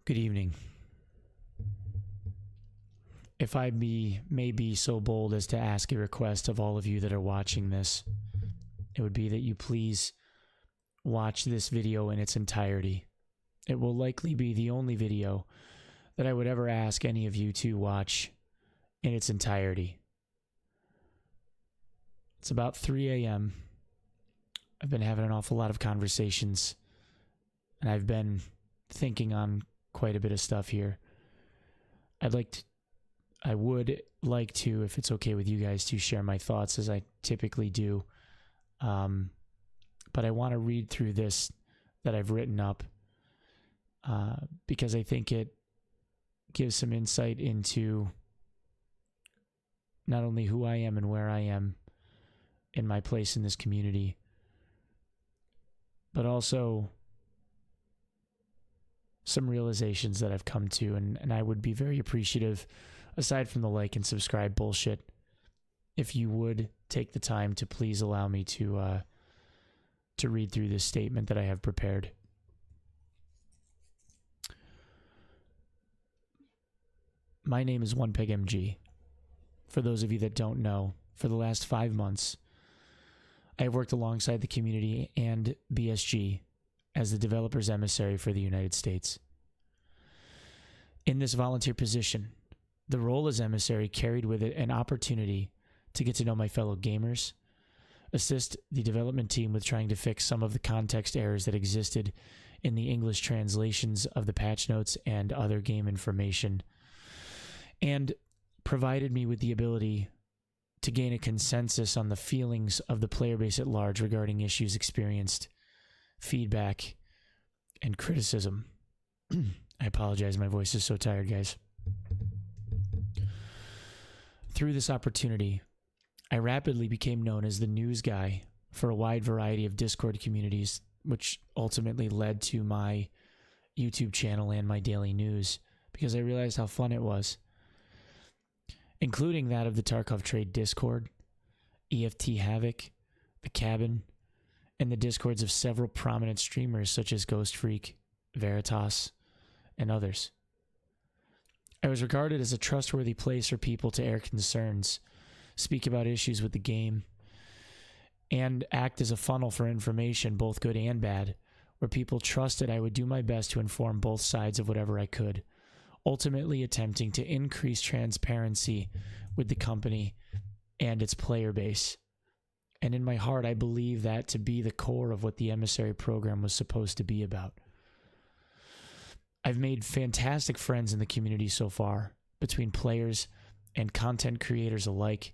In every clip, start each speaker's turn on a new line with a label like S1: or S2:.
S1: Good evening. If I may be so bold as to ask a request of all of you that are watching this, it would be that you please watch this video in its entirety. It will likely be the only video that I would ever ask any of you to watch in its entirety. It's about 3 a.m. I've been having an awful lot of conversations, and I've been thinking on quite a bit of stuff here. I would like to, if it's okay with you guys, to share my thoughts as I typically do. But I want to read through this that I've written up because I think it gives some insight into not only who I am and where I am in my place in this community, but also some realizations that I've come to, and I would be very appreciative, aside from the like and subscribe bullshit, if you would take the time to please allow me to read through this statement that I have prepared. My name is Onepeg MG. For those of you that don't know, for the last 5 months, I have worked alongside the community and BSG as the developer's emissary for the United States. In this volunteer position, the role as emissary carried with it an opportunity to get to know my fellow gamers, assist the development team with trying to fix some of the context errors that existed in the English translations of the patch notes and other game information, and provided me with the ability to gain a consensus on the feelings of the player base at large regarding issues experienced, feedback, and criticism. I apologize, my voice is so tired, guys. Through this opportunity, I rapidly became known as the news guy for a wide variety of Discord communities, which ultimately led to my YouTube channel and my daily news, because I realized how fun it was, including that of the Tarkov Trade Discord, EFT Havoc, The Cabin, and the Discords of several prominent streamers such as Ghost Freak, Veritas, and others. I was regarded as a trustworthy place for people to air concerns, speak about issues with the game, and act as a funnel for information, both good and bad, where people trusted I would do my best to inform both sides of whatever I could, ultimately attempting to increase transparency with the company and its player base. And in my heart, I believe that to be the core of what the Emissary program was supposed to be about. I've made fantastic friends in the community so far, between players and content creators alike,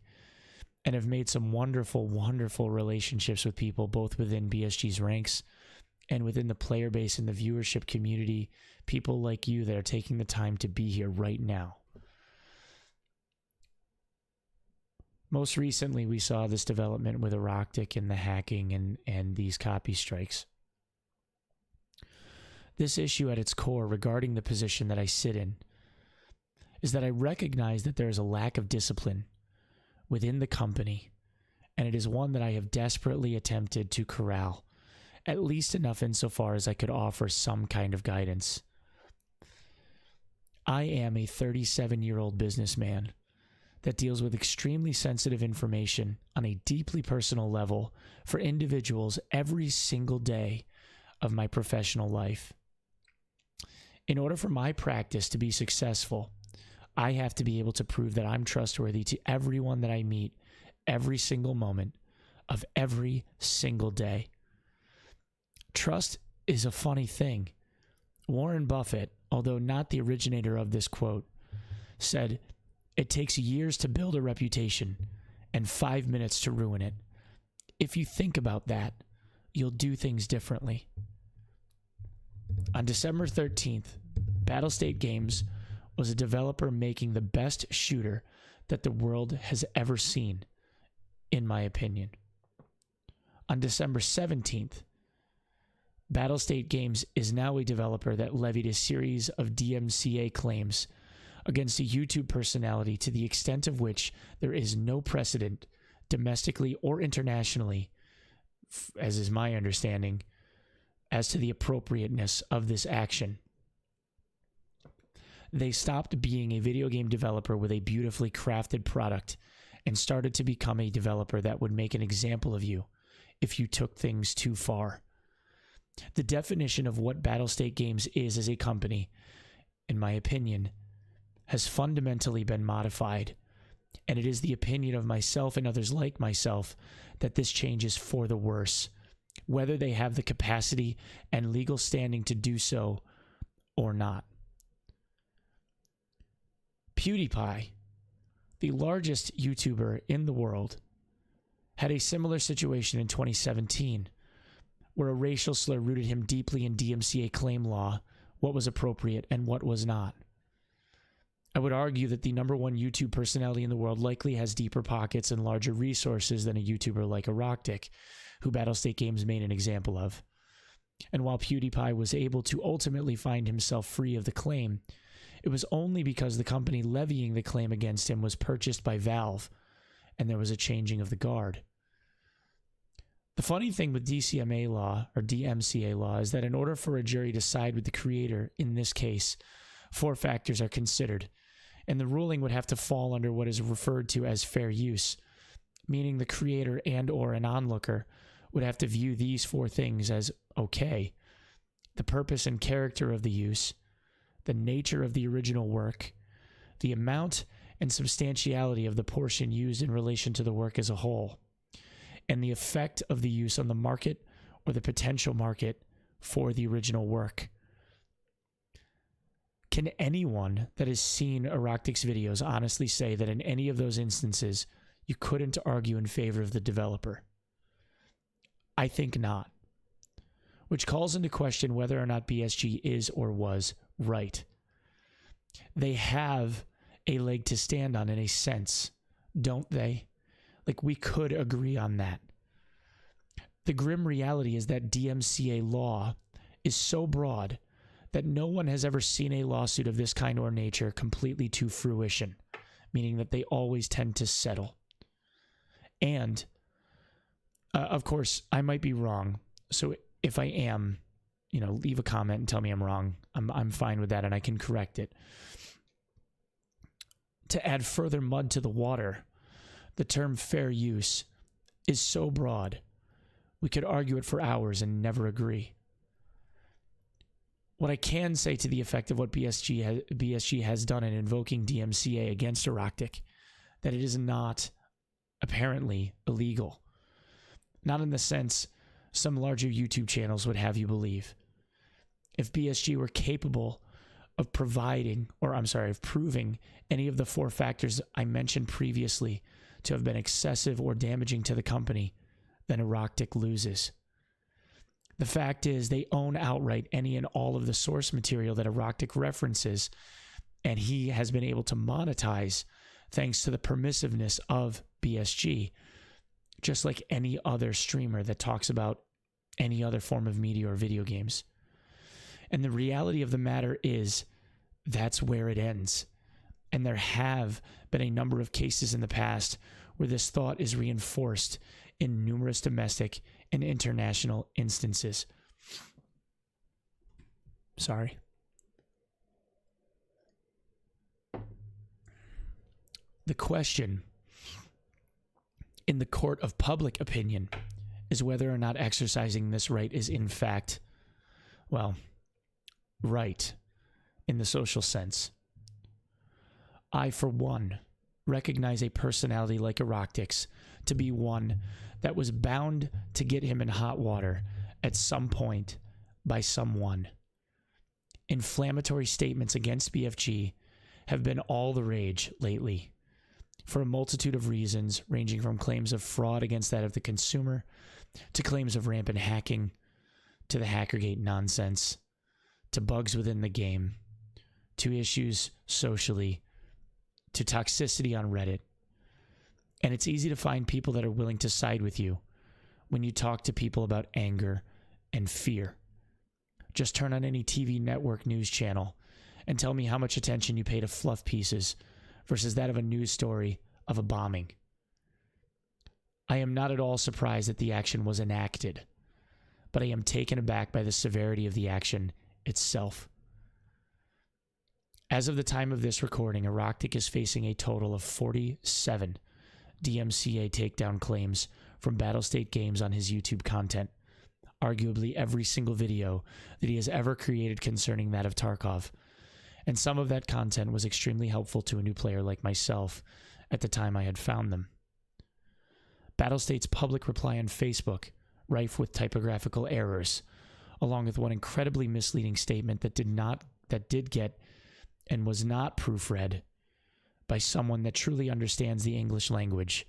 S1: and have made some wonderful, wonderful relationships with people both within BSG's ranks and within the player base and the viewership community, people like you that are taking the time to be here right now. Most recently, we saw this development with Eroctic and the hacking and these copy strikes. This issue at its core regarding the position that I sit in is that I recognize that there is a lack of discipline within the company, and it is one that I have desperately attempted to corral, at least enough insofar as I could offer some kind of guidance. I am a 37-year-old businessman that deals with extremely sensitive information on a deeply personal level for individuals every single day of my professional life. In order for my practice to be successful, I have to be able to prove that I'm trustworthy to everyone that I meet every single moment of every single day. Trust is a funny thing. Warren Buffett, although not the originator of this quote, said, "It takes years to build a reputation and 5 minutes to ruin it. If you think about that, you'll do things differently." On December 13th, Battlestate Games was a developer making the best shooter that the world has ever seen, in my opinion. On December 17th, Battlestate Games is now a developer that levied a series of DMCA claims against a YouTube personality to the extent of which there is no precedent, domestically or internationally, as is my understanding, as to the appropriateness of this action. They stopped being a video game developer with a beautifully crafted product and started to become a developer that would make an example of you if you took things too far. The definition of what Battlestate Games is as a company, in my opinion, has fundamentally been modified, and it is the opinion of myself and others like myself that this change is for the worse, whether they have the capacity and legal standing to do so or not. PewDiePie, the largest YouTuber in the world, had a similar situation in 2017, where a racial slur rooted him deeply in DMCA claim law, what was appropriate and what was not. I would argue that the number one YouTube personality in the world likely has deeper pockets and larger resources than a YouTuber like Aroctic, who Battlestate Games made an example of. And while PewDiePie was able to ultimately find himself free of the claim, it was only because the company levying the claim against him was purchased by Valve, and there was a changing of the guard. The funny thing with DCMA law, or DMCA law, is that in order for a jury to side with the creator, in this case, 4 factors are considered, and the ruling would have to fall under what is referred to as fair use, meaning the creator and or an onlooker would have to view these 4 things as okay: the purpose and character of the use, the nature of the original work, the amount and substantiality of the portion used in relation to the work as a whole, and the effect of the use on the market or the potential market for the original work. Can anyone that has seen Aroctic's videos honestly say that in any of those instances you couldn't argue in favor of the developer? I think not. Which calls into question whether or not BSG is or was right. They have a leg to stand on in a sense, don't they? Like, we could agree on that. The grim reality is that DMCA law is so broad that no one has ever seen a lawsuit of this kind or nature completely to fruition, meaning that they always tend to settle. And, of course, I might be wrong. So if I am, leave a comment and tell me I'm wrong. I'm fine with that, and I can correct it. To add further mud to the water, the term fair use is so broad, we could argue it for hours and never agree. What I can say to the effect of what BSG has done in invoking DMCA against Aroctic, that it is not apparently illegal. Not in the sense some larger YouTube channels would have you believe. If BSG were capable of proving any of the 4 factors I mentioned previously to have been excessive or damaging to the company, then Aroctic loses. The fact is, they own outright any and all of the source material that Aroctic references, and he has been able to monetize thanks to the permissiveness of BSG, just like any other streamer that talks about any other form of media or video games. And the reality of the matter is, that's where it ends. And there have been a number of cases in the past where this thought is reinforced in numerous domestic and international instances. Sorry. The question in the court of public opinion is whether or not exercising this right is in fact, right in the social sense. I, for one, recognize a personality like Aroctic's to be one that was bound to get him in hot water at some point by someone. Inflammatory statements against BFG have been all the rage lately, for a multitude of reasons, ranging from claims of fraud against that of the consumer, to claims of rampant hacking, to the Hackergate nonsense, to bugs within the game, to issues socially, to toxicity on Reddit. And it's easy to find people that are willing to side with you when you talk to people about anger and fear. Just turn on any TV network news channel and tell me how much attention you pay to fluff pieces versus that of a news story of a bombing. I am not at all surprised that the action was enacted, but I am taken aback by the severity of the action itself. As of the time of this recording, Aroctic is facing a total of 47 DMCA takedown claims from Battlestate Games on his YouTube content, arguably every single video that he has ever created concerning that of Tarkov. And some of that content was extremely helpful to a new player like myself at the time I had found them. Battlestate's public reply on Facebook, rife with typographical errors, along with one incredibly misleading statement that did get and was not proofread by someone that truly understands the English language,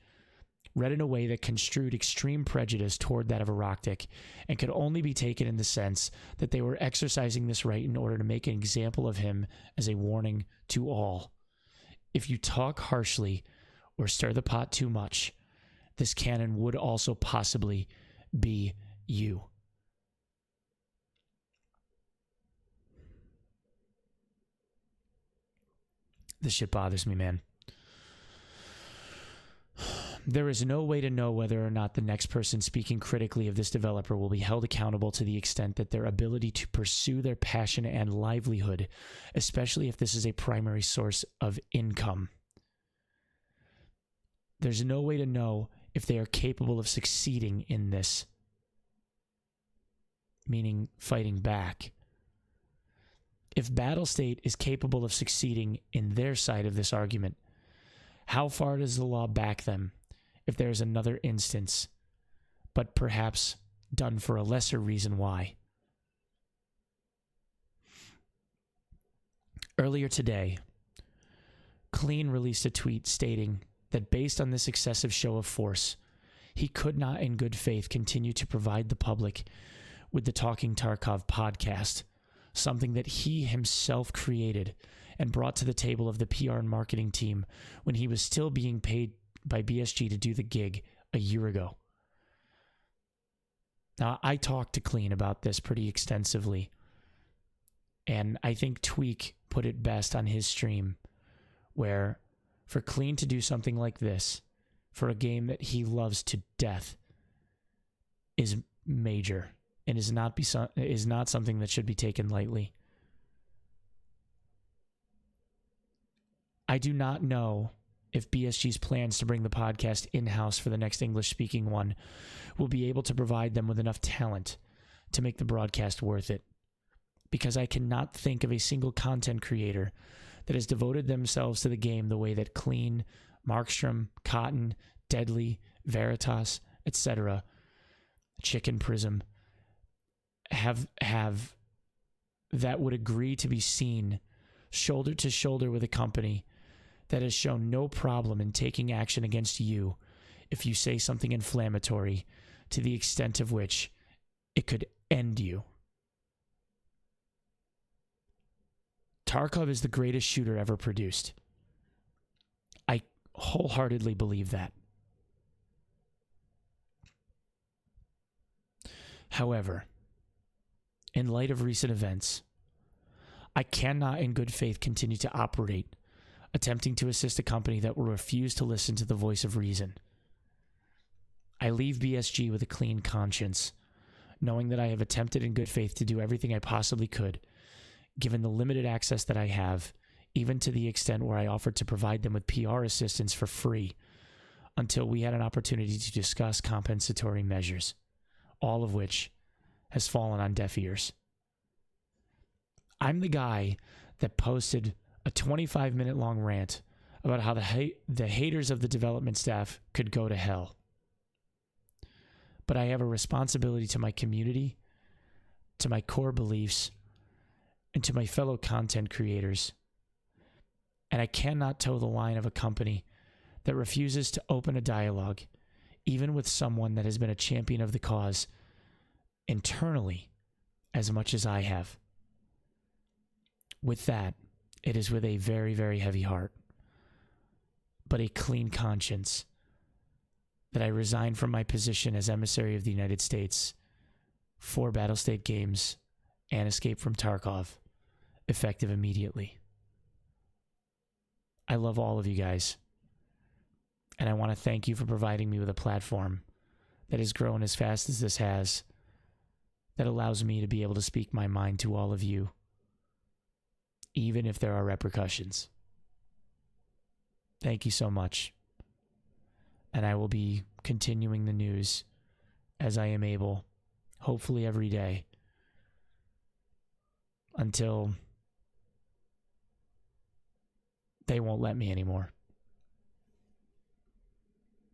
S1: read in a way that construed extreme prejudice toward that of Aroctic and could only be taken in the sense that they were exercising this right in order to make an example of him as a warning to all. If you talk harshly or stir the pot too much, this canon would also possibly be you. This shit bothers me, man. There is no way to know whether or not the next person speaking critically of this developer will be held accountable to the extent that their ability to pursue their passion and livelihood, especially if this is a primary source of income. There's no way to know if they are capable of succeeding in this, meaning fighting back. If Battlestate is capable of succeeding in their side of this argument, how far does the law back them if there is another instance, but perhaps done for a lesser reason why? Earlier today, Clean released a tweet stating that based on this excessive show of force, he could not in good faith continue to provide the public with the Talking Tarkov podcast, something that he himself created and brought to the table of the PR and marketing team when he was still being paid by BSG to do the gig a year ago. Now, I talked to Clean about this pretty extensively, and I think Tweak put it best on his stream, where for Clean to do something like this for a game that he loves to death is major and is not something that should be taken lightly. I do not know if BSG's plans to bring the podcast in-house for the next English-speaking one will be able to provide them with enough talent to make the broadcast worth it, because I cannot think of a single content creator that has devoted themselves to the game the way that Clean, Markstrom, Cotton, Deadly, Veritas, etc., Chicken Prism, have that would agree to be seen shoulder to shoulder with a company that has shown no problem in taking action against you if you say something inflammatory to the extent of which it could end you. Tarkov is the greatest shooter ever produced. I wholeheartedly believe that. However, in light of recent events, I cannot in good faith continue to operate attempting to assist a company that will refuse to listen to the voice of reason. I leave BSG with a clean conscience, knowing that I have attempted in good faith to do everything I possibly could, given the limited access that I have, even to the extent where I offered to provide them with PR assistance for free, until we had an opportunity to discuss compensatory measures, all of which has fallen on deaf ears. I'm the guy that posted a 25-minute long rant about how the haters of the development staff could go to hell. But I have a responsibility to my community, to my core beliefs, and to my fellow content creators. And I cannot toe the line of a company that refuses to open a dialogue, even with someone that has been a champion of the cause internally as much as I have. With that, it is with a very, very heavy heart, but a clean conscience, that I resign from my position as Emissary of the United States for Battlestate Games and Escape from Tarkov, effective immediately. I love all of you guys, and I want to thank you for providing me with a platform that has grown as fast as this has, that allows me to be able to speak my mind to all of you. even if there are repercussions. Thank you so much. And I will be continuing the news as I am able, hopefully every day, until they won't let me anymore.